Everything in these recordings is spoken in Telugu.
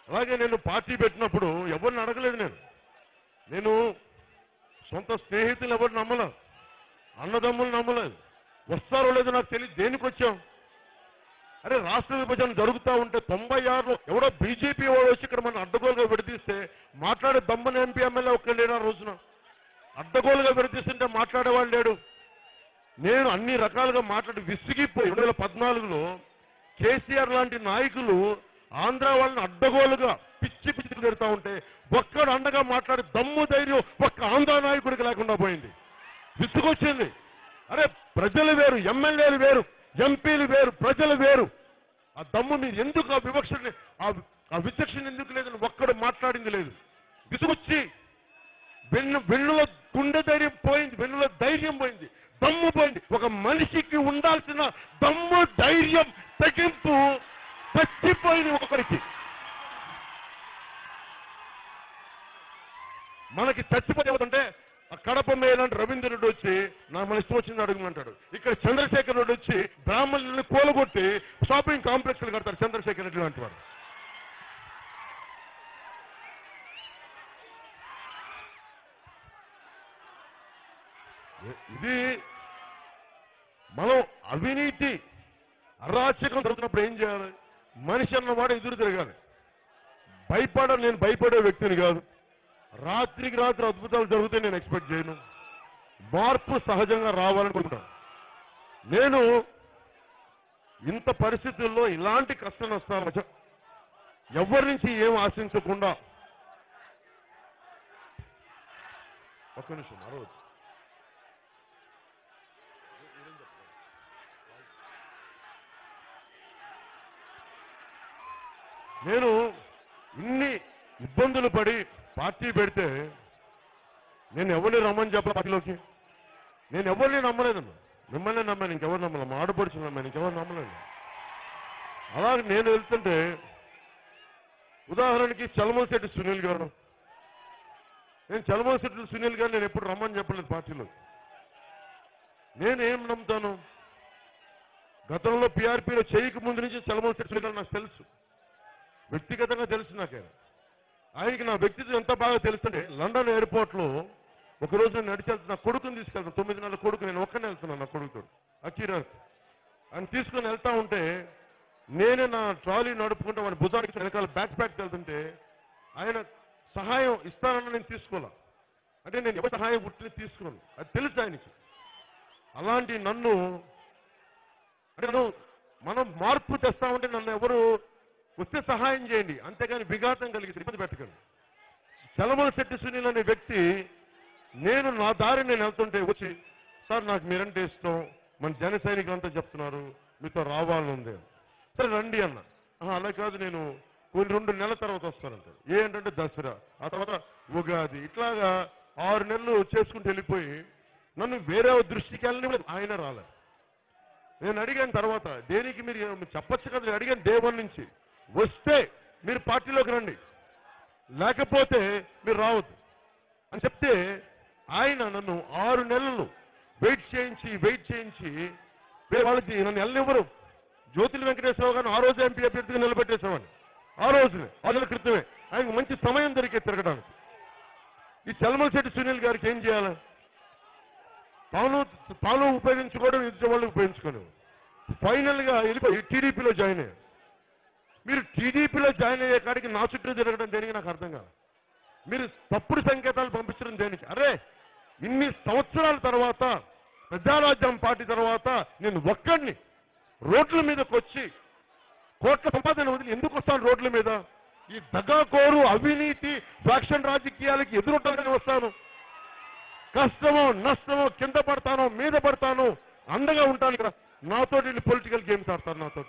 అలాగే నేను పార్టీ పెట్టినప్పుడు ఎవరిని అడగలేదు. నేను సొంత స్నేహితులు ఎవరు నమ్మలేదు, అన్నదమ్ములు నమ్మలేదు. వస్తారో లేదో నాకు తెలియదు. దేనికి వచ్చాం? అరే రాష్ట్ర విభజన జరుగుతూ ఉంటే 96లో ఎవడో బీజేపీ వాడు వచ్చి ఇక్కడ మనం అడ్డగోలుగా విడదీస్తే మాట్లాడే దమ్మని ఎంపీ ఎమ్మెల్యే ఒక్కడు లేడు. ఆ రోజున అడ్డగోలుగా విడదీస్తుంటే మాట్లాడేవాడు లేడు. నేను అన్ని రకాలుగా మాట్లాడి విసిగిపోయి 2014లో కేసీఆర్ లాంటి నాయకులు ఆంధ్ర వాళ్ళని అడ్డగోలుగా పిచ్చి పిచ్చి పెడతా ఉంటే ఒక్కడు అండగా మాట్లాడి దమ్ము ధైర్యం ఒక్క ఆంధ్ర నాయకుడికి లేకుండా పోయింది. విసుగొచ్చింది. అరే ప్రజలు వేరు, ఎమ్మెల్యేలు వేరు, ఎంపీలు వేరు, ప్రజలు వేరు. ఆ దమ్ము మీరు ఎందుకు ఆ వివక్షని ఆ విచక్షణ ఎందుకు లేదని ఒక్కడు మాట్లాడింది లేదు. విసుగొచ్చి వెన్నులో గుండె ధైర్యం పోయింది, వెన్నులో ధైర్యం పోయింది, దమ్ము పోయింది. ఒక మనిషికి ఉండాల్సిన దమ్ము ధైర్యం తగ్గింపు చచ్చిపోయింది ఒకరికి. మనకి చచ్చిపోతే కడప మేలంటే రవీంద్ర రెడ్డి వచ్చి నా మన ఇష్టం వచ్చింది అడుగుమంటాడు. ఇక్కడ చంద్రశేఖర్ రెడ్డి వచ్చి బ్రాహ్మణుల్ని కూలగొట్టి షాపింగ్ కాంప్లెక్స్లు కడతారు. చంద్రశేఖర్ రెడ్డి లాంటి వాడు. ఇది మనం అవినీతి అరాచకం జరుగుతున్నప్పుడు ఏం చేయాలి? మనిషి అన్నవాడు ఎదురు తిరగాలి. నేను భయపడే వ్యక్తిని కాదు. రాత్రికి రాత్రి అద్భుతాలు జరిగితే నేను ఎక్స్పెక్ట్ చేయను. మార్పు సహజంగా రావాలనుకుంటాను. నేను ఇంత పరిస్థితుల్లో ఇలాంటి కష్టం వస్తాను ఎవరి నుంచి ఏం ఆశించకుండా ఒక్క నిమిషం అరవద్దు. నేను ఇన్ని ఇబ్బందులు పడి పార్టీ పెడితే నేను ఎవరిని రమ్మని చెప్పాలి పార్టీలోకి? నేను ఎవరిని నమ్మలేదన్న. మిమ్మల్ని నమ్మాను, ఇంకెవరు నమ్మలేదు. మా ఆడపడుచుని నమ్మాను, ఇంకెవరు నమ్మలేదు. అలాగే నేను వెళ్తుంటే ఉదాహరణకి చలమలశెట్టి సునీల్ గారు, నేను చలమలశెట్టి సునీల్ గారు నేను ఎప్పుడు రమ్మని చెప్పలేదు పార్టీలో. నేనేం నమ్ముతాను? గతంలో పీఆర్పీలో చేయక ముందు నుంచి చలమలశెట్టి సునీల్ గారు నాకు తెలుసు, వ్యక్తిగతంగా తెలుసు. నాకే ఆయనకి నా వ్యక్తిత్వం ఎంత బాగా తెలుస్తుంటే లండన్ ఎయిర్పోర్ట్లో ఒకరోజు నేను నడిచేళ్తున్నా, నా కొడుకుని తీసుకెళ్తాను. 9 నెలల కొడుకు, నేను ఒక్కనే వెళ్తున్నాను. నా కొడుకుతో అకీరాజ్ ఆయన తీసుకుని వెళ్తా ఉంటే నేనే నా ట్రాలీ నడుపుకుంటా వాడి భుజానికి వెనకాల బ్యాక్ వెళ్తుంటే ఆయన సహాయం ఇస్తానని నేను తీసుకోవాలా. అంటే నేను ఎవరి సహాయం పుట్టిన తీసుకున్నాను, అది తెలుసు ఆయనకి. అలాంటి నన్ను అంటే మనం మార్పు తెస్తామంటే నన్ను ఎవరు వస్తే సహాయం చేయండి, అంతేగాని విఘాతం కలిగి ఇబ్బంది పెట్టకండి. చలమలశెట్టి సునీల్ అనే వ్యక్తి నేను నా దారి నేను వెళ్తుంటే వచ్చి, సార్ నాకు మీరంటే ఇష్టం, మన జన సైనికులంతా చెప్తున్నారు మీతో రావాలని ఉంది, సరే రండి అన్న. అలా కాదు, నేను కొన్ని 2 నెలల తర్వాత వస్తానంటాడు. ఏంటంటే దసరా, ఆ తర్వాత ఉగాది, ఇట్లాగా 6 నెలలు చేసుకుంటూ వెళ్ళిపోయి నన్ను వేరే దృష్టికి వెళ్ళని ఆయన రాలేదు. నేను అడిగాను తర్వాత, దేనికి మీరు చెప్పచ్చు కదా, నేను అడిగాను దేవుని నుంచి, వస్తే మీరు పార్టీలోకి రండి, లేకపోతే మీరు రావద్దు అని చెప్తే ఆయన నన్ను 6 నెలలు వెయిట్ చేయించి వాళ్ళకి నన్ను వెళ్ళనివ్వరు. జ్యోతుల వెంకటేశ్వరరావు గారిని ఆ రోజు ఎంపీ అభ్యర్థిగా నిలబెట్టేసేవాడిని. ఆ రోజునే 6 నెలల క్రితమే ఆయనకు మంచి సమయం దొరికే తిరగడానికి. ఈ చలమలశెట్టి సునీల్ గారికి ఏం చేయాలి? తాను ఉపయోగించుకోవడం, ఇద్దరు వాళ్ళు ఉపయోగించుకోను. ఫైనల్ గా వెళ్ళిపోయి టీడీపీలో జాయిన్ అయ్యారు. మీరు టీడీపీలో జాయిన్ అయ్యే కాడికి నా చుట్టూ తిరగడం దేనికి నాకు అర్థం కాదు. మీరు తప్పుడు సంకేతాలు పంపించడం దేనికి? అరే ఇన్ని సంవత్సరాల తర్వాత, ప్రజారాజ్యం పార్టీ తర్వాత నేను ఒక్కడిని రోడ్ల మీదకి వచ్చి కోట్ల సంపాదన వదిలి ఎందుకు వస్తాను రోడ్ల మీద? ఈ దగాకోరు అవినీతి ఫ్యాక్షన్ రాజకీయాలకి ఎదురుంటానని వస్తాను. కష్టమో నష్టమో కింద పడతానో మీద పడతానో అండగా ఉంటాను. ఇక్కడ నాతో పొలిటికల్ గేమ్స్ ఆడతారు నాతో.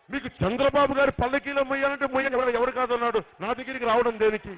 మీకు చంద్రబాబు గారి పల్లకీలో మొయ్యాలంటే మొయ్యాలి, ఎవరు కాదన్నాడు. నా దగ్గరికి రావడం దేనికి?